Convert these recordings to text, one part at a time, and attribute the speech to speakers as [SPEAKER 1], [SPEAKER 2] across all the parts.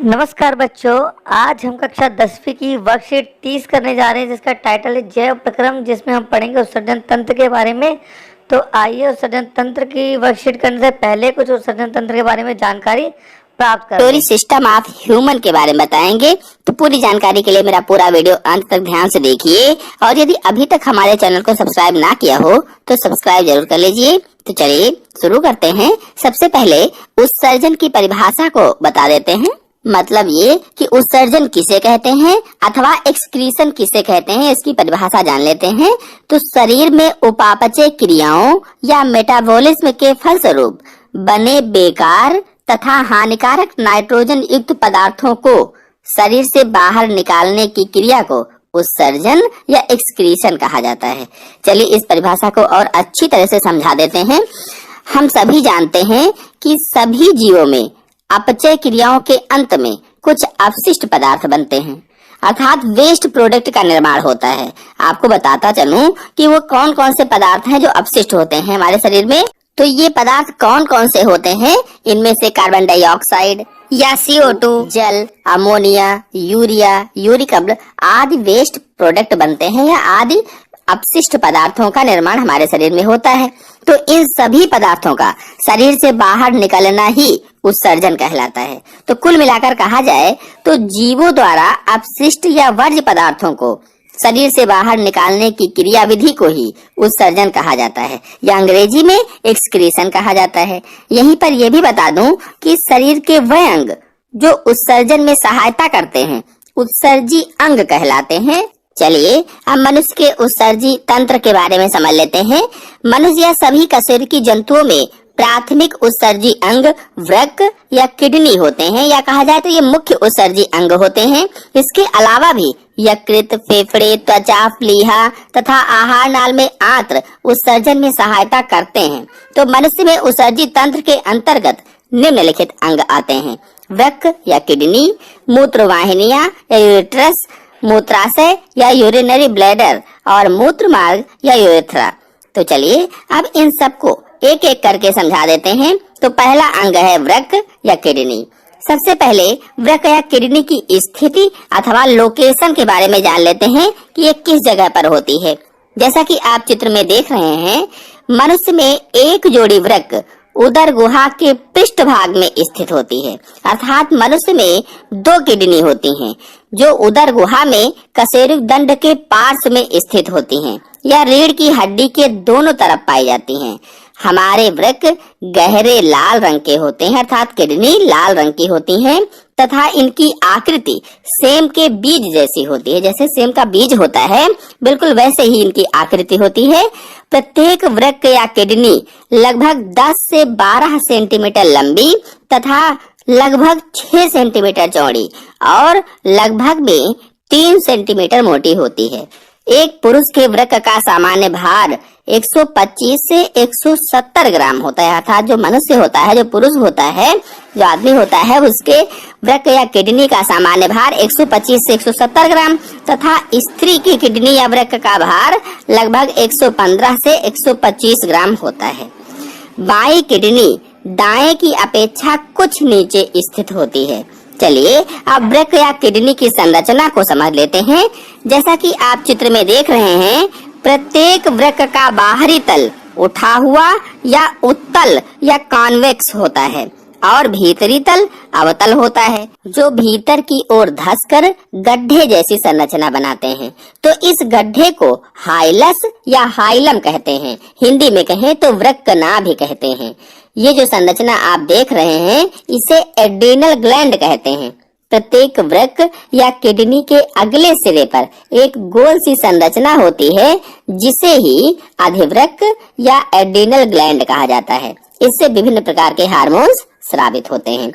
[SPEAKER 1] नमस्कार बच्चों, आज हम कक्षा 10वीं की वर्कशीट 30 करने जा रहे हैं जिसका टाइटल है जैव प्रक्रम, जिसमें हम पढ़ेंगे उत्सर्जन तंत्र के बारे में। तो आइए उत्सर्जन तंत्र की वर्कशीट करने से पहले कुछ उत्सर्जन तंत्र के बारे में जानकारी प्राप्त करें।
[SPEAKER 2] स्टोरी सिस्टम ऑफ ह्यूमन के बारे में बताएंगे। तो पूरी जानकारी के लिए मेरा पूरा वीडियो अंत तक ध्यान से देखिए, और यदि अभी तक हमारे चैनल को सब्सक्राइब ना किया हो तो सब्सक्राइब जरूर कर लीजिए। तो चलिए शुरू करते हैं। सबसे पहले उत्सर्जन की परिभाषा को बता देते हैं। मतलब ये कि उत्सर्जन किसे कहते हैं अथवा एक्सक्रीशन किसे कहते हैं, इसकी परिभाषा जान लेते हैं। तो शरीर में उपापचय क्रियाओं या मेटाबॉलिज्म के फलस्वरूप बने बेकार तथा हानिकारक नाइट्रोजन युक्त पदार्थों को शरीर से बाहर निकालने की क्रिया को उत्सर्जन या एक्सक्रीशन कहा जाता है। चलिए इस परिभाषा को और अच्छी तरह से समझा देते हैं। हम सभी जानते हैं कि सभी जीवों में अपचय क्रियाओं के अंत में कुछ अपशिष्ट पदार्थ बनते हैं, अर्थात वेस्ट प्रोडक्ट का निर्माण होता है। आपको बताता चलूं कि वो कौन कौन से पदार्थ हैं जो अपशिष्ट होते हैं हमारे शरीर में। तो ये पदार्थ कौन कौन से होते हैं? इनमें से कार्बन डाइऑक्साइड या CO2, जल, अमोनिया, यूरिया, यूरिक अम्ल आदि वेस्ट प्रोडक्ट बनते हैं या आदि अपशिष्ट पदार्थों का निर्माण हमारे शरीर में होता है। तो इन सभी पदार्थों का शरीर से बाहर निकलना ही उत्सर्जन कहलाता है। तो कुल मिलाकर कहा जाए तो जीवों द्वारा अपशिष्ट या वर्ज्य पदार्थों को शरीर से बाहर निकालने की क्रिया विधि को ही उत्सर्जन कहा जाता है या अंग्रेजी में एक्सक्रीशन कहा जाता है। यहीं पर यह भी बता दूं कि शरीर के वह अंग जो उत्सर्जन में सहायता करते हैं उत्सर्जी अंग कहलाते हैं। चलिए अब मनुष्य के उत्सर्जी तंत्र के बारे में समझ लेते हैं। मनुष्य या सभी कशेरुकी जंतुओं में प्राथमिक उत्सर्जी अंग वृक्क या किडनी होते हैं, या कहा जाए तो ये मुख्य उत्सर्जी अंग होते हैं। इसके अलावा भी यकृत, फेफड़े, त्वचा, प्लीहा तथा आहार नाल में आंत्र उत्सर्जन में सहायता करते हैं। तो मनुष्य में उत्सर्जी तंत्र के अंतर्गत निम्नलिखित अंग आते हैं: वृक्क या किडनी, मूत्र वाहिनियां या यूरेट्रस, मूत्राशय या यूरिनरी ब्लैडर और मूत्र मार्ग या यूरेथ्रा। तो चलिए अब इन सबको एक एक करके समझा देते हैं। तो पहला अंग है वृक्क या किडनी। सबसे पहले वृक्क या किडनी की स्थिति अथवा लोकेशन के बारे में जान लेते हैं कि ये किस जगह पर होती है। जैसा कि आप चित्र में देख रहे हैं, मनुष्य में एक जोड़ी वृक्क उदर गुहा के पृष्ठ भाग में स्थित होती है, अर्थात मनुष्य में 2 किडनी होती हैं जो उदर गुहा में कशेरुक दंड के पार्श्व में स्थित होती हैं या रीढ़ की हड्डी के दोनों तरफ पाई जाती हैं। हमारे वृक्क गहरे लाल रंग के होते हैं, अर्थात किडनी लाल रंग की होती हैं तथा इनकी आकृति सेम के बीज जैसी होती है। जैसे सेम का बीज होता है बिल्कुल वैसे ही इनकी आकृति होती है। प्रत्येक वृक्क या किडनी लगभग 10 से 12 सेंटीमीटर लंबी तथा लगभग 6 सेंटीमीटर चौड़ी और लगभग में 3 सेंटीमीटर मोटी होती है। एक पुरुष के वृक्क का सामान्य भार 125 से 170 ग्राम होता है, अर्थात जो मनुष्य होता है, जो पुरुष होता है, जो आदमी होता है, उसके वृक्क या किडनी का सामान्य भार 125 से 170 ग्राम तथा स्त्री की किडनी या वृक्क का भार लगभग 115 से 125 ग्राम होता है। बाईं किडनी दाएं की अपेक्षा कुछ नीचे स्थित होती है। चलिए अब वृक्क या किडनी की संरचना को समझ लेते हैं। जैसा कि आप चित्र में देख रहे हैं, प्रत्येक वृक्क का बाहरी तल उठा हुआ या उत्तल या कॉन्वेक्स होता है और भीतरी तल अवतल होता है, जो भीतर की ओर धंसकर गड्ढे जैसी संरचना बनाते हैं। तो इस गड्ढे को हाइलस या हाइलम कहते हैं। हिंदी में कहें तो वृक्कना भी कहते हैं। ये जो संरचना आप देख रहे हैं इसे एड्रीनल ग्लैंड कहते हैं। प्रत्येक वृक्क या किडनी के अगले सिरे पर एक गोल सी संरचना होती है जिसे ही अधिवृक्क या एड्रीनल ग्लैंड कहा जाता है। इससे विभिन्न प्रकार के हार्मोन्स स्रावित होते हैं।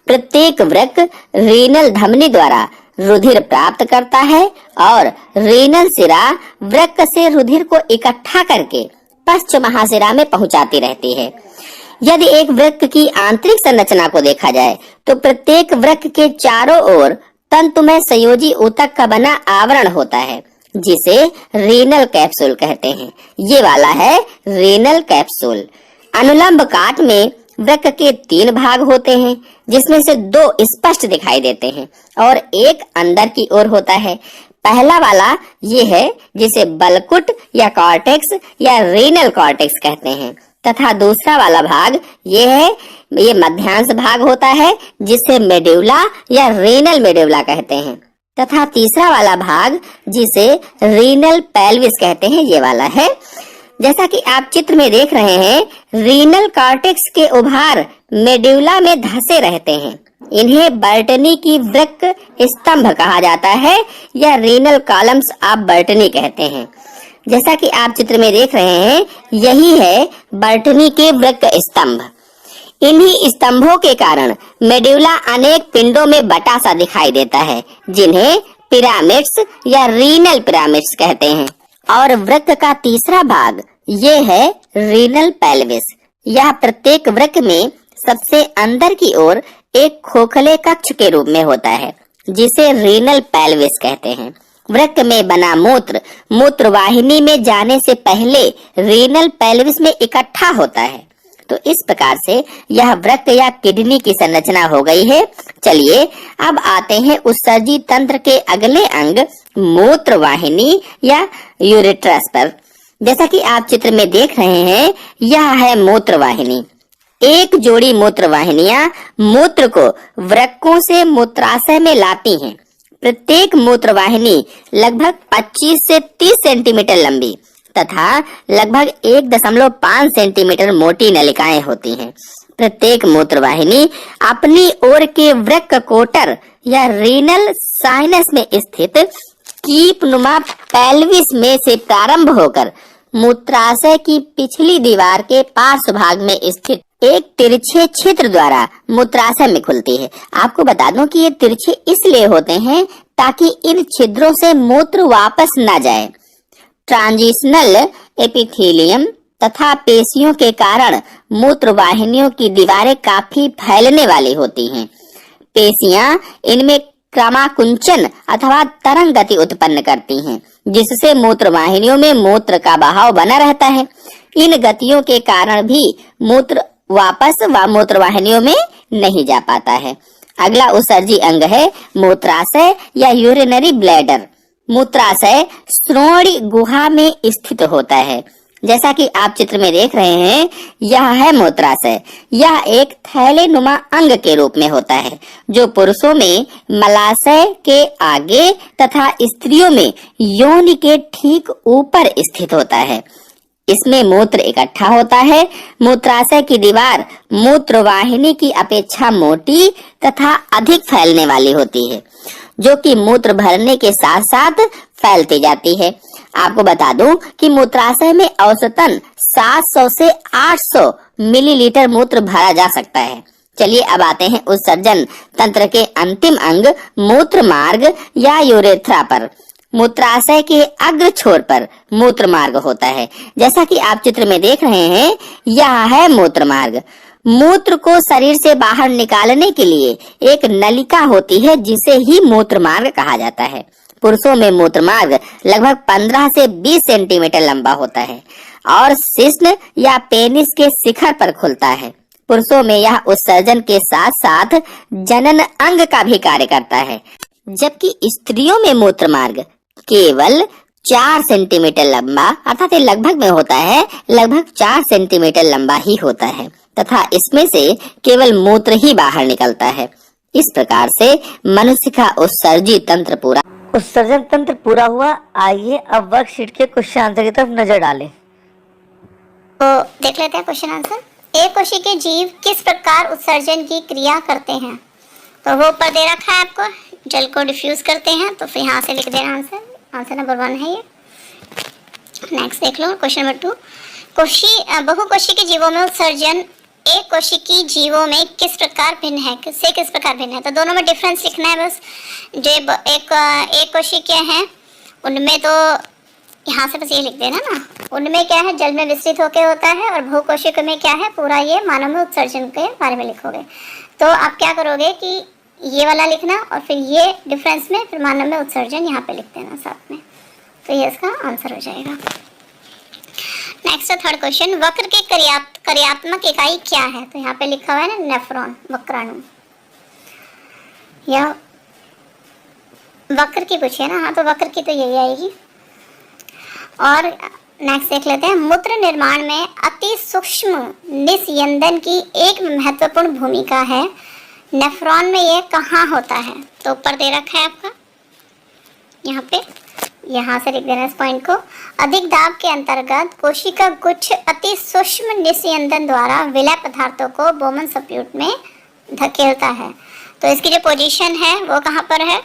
[SPEAKER 2] प्रत्येक वृक्क रीनल धमनी द्वारा रुधिर प्राप्त करता है और रीनल सिरा वृक्क से रुधिर को इकट्ठा करके पश्च महाशिरा में पहुंचाती रहती है। यदि एक वृक्क की आंतरिक संरचना को देखा जाए तो प्रत्येक वृक्क के चारों ओर तंतुमय संयोजी ऊतक का बना आवरण होता है जिसे रीनल कैप्सूल कहते हैं। ये वाला है रीनल कैप्सूल। अनुलंब काट में वृक्क के 3 भाग होते हैं, जिसमें से 2 स्पष्ट दिखाई देते हैं और एक अंदर की ओर होता है। पहला वाला ये है जिसे बलकुट या कॉर्टेक्स या रीनल कॉर्टेक्स कहते हैं, तथा दूसरा वाला भाग ये है, ये मध्यांश भाग होता है जिसे मेड्यूला या रीनल मेड्यूला कहते हैं, तथा तीसरा वाला भाग जिसे रीनल पेल्विस कहते हैं, ये वाला है। जैसा कि आप चित्र में देख रहे हैं, रीनल कॉर्टेक्स के उभार मेड्यूला में धंसे रहते हैं। इन्हें बर्टनी की वृक्क स्तंभ कहा जाता है या रीनल कॉलम्स ऑफ बर्टनी कहते हैं। जैसा कि आप चित्र में देख रहे हैं, यही है बर्टनी के वृक्क स्तंभ। इन्हीं स्तंभों के कारण मेड्यूला अनेक पिंडों में बटा सा दिखाई देता है, जिन्हें पिरामिड्स या रीनल पिरामिड्स कहते हैं। और वृक्क का तीसरा भाग ये है रीनल पेल्विस। यह प्रत्येक वृक्क में सबसे अंदर की ओर एक खोखले कक्ष के रूप में होता है, जिसे रीनल पेल्विस कहते हैं। वृक्क में बना मूत्र मूत्रवाहिनी में जाने से पहले रीनल पेल्विस में इकट्ठा होता है। तो इस प्रकार से यह वृक्क या किडनी की संरचना हो गई है। चलिए अब आते हैं उत्सर्जी तंत्र के अगले अंग मूत्रवाहिनी या यूरेट्रस पर। जैसा कि आप चित्र में देख रहे हैं, यह है मूत्रवाहिनी। एक जोड़ी मूत्रवाहिनियां मूत्र को वृक्कों से मूत्राशय में लाती हैं। प्रत्येक मूत्रवाहिनी लगभग 25 से 30 सेंटीमीटर लंबी तथा लगभग 1.5 सेंटीमीटर मोटी नलिकाएं होती हैं। प्रत्येक मूत्रवाहिनी अपनी ओर के वृक्क कोटर या रीनल साइनस में स्थित कीपनुमा पेल्विस में से प्रारंभ होकर मूत्राशय की पिछली दीवार के पार्श्व भाग में स्थित एक तिरछे छिद्र द्वारा मूत्राशय में खुलती है। आपको बता दूं कि ये तिरछे इसलिए होते हैं ताकि इन छिद्रों से मूत्र वापस न जाए। ट्रांजिशनल एपिथेलियम तथा पेशियों के कारण मूत्रवाहिनियों की दीवारें काफी फैलने वाली होती हैं। पेशियां इनमें क्रमाकुंचन अथवा तरंग गति उत्पन्न करती हैं, जिससे मूत्रवाहिनियों में मूत्र का बहाव बना रहता है। इन गतियों के कारण भी मूत्र वापस मूत्रवाहिनियों में नहीं जा पाता है। अगला उत्सर्जी अंग है मूत्राशय या यूरिनरी ब्लैडर। मूत्राशय श्रोणि गुहा में स्थित होता है। जैसा कि आप चित्र में देख रहे हैं, यह है मूत्राशय। यह एक थैलेनुमा अंग के रूप में होता है, जो पुरुषों में मलाशय के आगे तथा स्त्रियों में योनि के ठीक ऊपर स्थित होता है। इसमें मूत्र इकट्ठा होता है। मूत्राशय की दीवार मूत्रवाहिनी की अपेक्षा मोटी तथा अधिक फैलने वाली होती है, जो कि मूत्र भरने के साथ साथ फैलती जाती है। आपको बता दूं कि मूत्राशय में औसतन 700 से 800 मिलीलीटर मूत्र भरा जा सकता है। चलिए अब आते हैं उत्सर्जन तंत्र के अंतिम अंग मूत्र मार्ग या यूरेथ्रा पर। मूत्राशय के अग्र छोर पर मूत्र मार्ग होता है। जैसा कि आप चित्र में देख रहे हैं, यह है मूत्र मार्ग। मूत्र को शरीर से बाहर निकालने के लिए एक नलिका होती है, जिसे ही मूत्र मार्ग कहा जाता है। पुरुषों में मूत्र मार्ग लगभग 15 से 20 सेंटीमीटर लंबा होता है और शिश्न या पेनिस के शिखर पर खुलता है। पुरुषों में यह उत्सर्जन के साथ साथ जनन अंग का भी कार्य करता है, जबकि स्त्रियों में मूत्र मार्ग केवल 4 सेंटीमीटर लंबा अर्थात लगभग में होता है, लगभग 4 सेंटीमीटर लंबा ही होता है तथा इसमें से केवल मूत्र ही बाहर निकलता है। इस प्रकार से मनुष्य का उत्सर्जी तंत्र पूरा
[SPEAKER 1] उत्सर्जन तंत्र पूरा हुआ। आइए अब वर्कशीट के क्वेश्चन आंसर की तरफ नजर डालें।
[SPEAKER 3] तो देख लेते हैं क्वेश्चन आंसर। एक कोशिकीय जीव किस प्रकार उत्सर्जन की क्रिया करते हैं? तो वो ऊपर दे रखा है आपको, जल को डिफ्यूज करते हैं, तो फिर यहाँ से लिख देना आंसर। आंसर नंबर 1 है ये। नेक्स्ट देख लो क्वेश्चन नंबर 2। बहुकोशिकीय जीवों में उत्सर्जन एक कोशिकीय जीवों में किस प्रकार भिन्न है, किससे किस प्रकार भिन्न है? तो दोनों में डिफरेंस लिखना है बस। जो एक कोशिकीय हैं उनमें तो यहाँ से बस ये लिख देना ना, उनमें क्या है, जल में विस्तृत होकर होता है, और बहुकोशिकीय में क्या है, पूरा ये मानव में उत्सर्जन के बारे में लिखोगे। तो आप क्या करोगे कि ये वाला लिखना और फिर ये डिफरेंस में फिर मानव में उत्सर्जन यहाँ पे लिख देना साथ में, तो ये इसका आंसर हो जाएगा। नेक्स्ट थर्ड क्वेश्चन, वक्र के कार्यात्मक इकाई क्या है? तो यहाँ पे लिखा हुआ है ना नेफ्रॉन, वक्राणु। या वक्र की पूछिए ना, हाँ तो वक्र की तो यही आएगी। और नेक्स्ट देख लेते हैं, मूत्र निर्माण में अति सूक्ष्म निस्यंदन की एक महत्वपूर्ण भूमिका है। नेफ्रॉन में यह कहाँ होता है? तो ऊपर दे रखा है आपका, यहाँ पे, यहाँ से लिख देना इस पॉइंट को। अधिक दाब के अंतर्गत कोशिका गुच्छ अति सूक्ष्म निस्यंदन द्वारा विलय पदार्थों को बोमन सप्यूट में धकेलता है। तो इसकी जो पोजीशन है वो कहाँ पर है?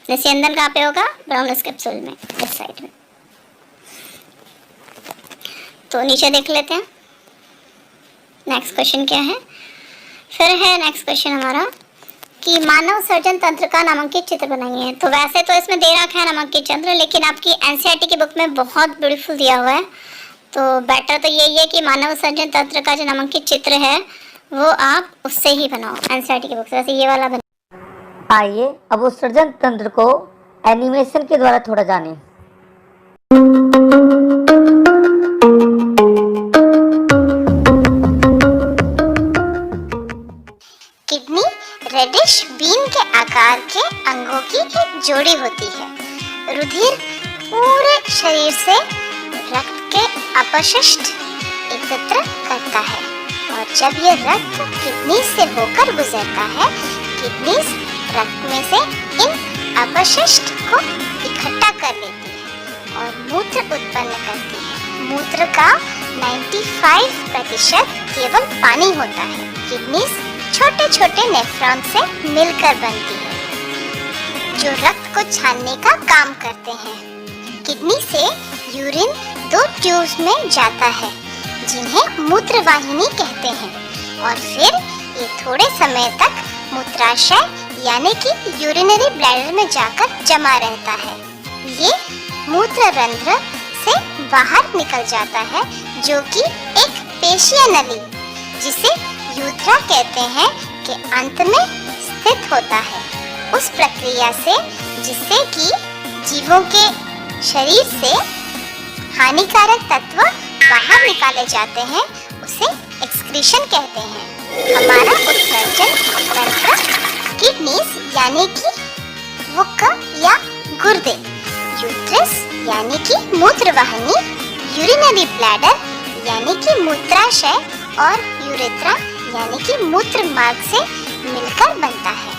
[SPEAKER 3] निस्यंदन कहाँ पे होगा? ब्राउनस कैप्सूल में, इस साइड में। तो नीचे देख लेते हैं नेक्स्ट क्वेश्चन क्या है। फिर है नेक्स्ट क्वेश्चन हमारा कि मानव सर्जन तंत्र का नामांकित चित्र बनाइए। तो वैसे तो इसमें दे रखा है नामांकित चित्र, लेकिन आपकी एनसीईआरटी की बुक में बहुत ब्यूटीफुल दिया हुआ है। तो बेटर तो यही है कि मानव सर्जन तंत्र का जो नामांकित चित्र है वो आप उससे ही बनाओ, एनसीईआरटी की बुक से। वैसे ये वाला बना।
[SPEAKER 1] आइए अब उत्सर्जन तंत्र को एनिमेशन के द्वारा थोड़ा जानें।
[SPEAKER 3] किडनी रेडिश बीन के आकार के अंगों की एक जोड़ी होती है। रुधिर पूरे शरीर से रक्त के अपशिष्ट एकत्र करता है और जब यह रक्त किडनी से होकर गुजरता है, किडनी रक्त में से इन अपशिष्ट को इकट्ठा कर लेती है और मूत्र उत्पन्न करती है। मूत्र का 95% केवल पानी होता है। किडनी छोटे छोटे नेफ्रॉन से मिलकर बनती है जो रक्त को छानने का काम करते हैं। किडनी से यूरिन 2 ट्यूब्स में जाता है जिन्हें मूत्रवाहिनी कहते हैं और फिर ये थोड़े समय तक मूत्राशय यानी कि यूरिनरी ब्लैडर में जाकर जमा रहता है। ये मूत्र रंध्र से बाहर निकल जाता है जो कि एक पेशीय नली जिसे यूथ्रा कहते हैं के अंत में स्थित होता है। उस प्रक्रिया से जिससे कि जीवों के शरीर से हानिकारक तत्व बाहर निकाले जाते हैं उसे एक्सक्रीशन कहते हैं। हमारा उत्सर्जन तंत्र किडनीज यानी कि वुक या गुर्दे, यूट्रस यानी कि मूत्रवाहिनी, यूरिनरी ब्लैडर यानी कि मूत्राशय और यूरेथ्रा यानी कि मूत्र मार्ग से मिलकर बनता है।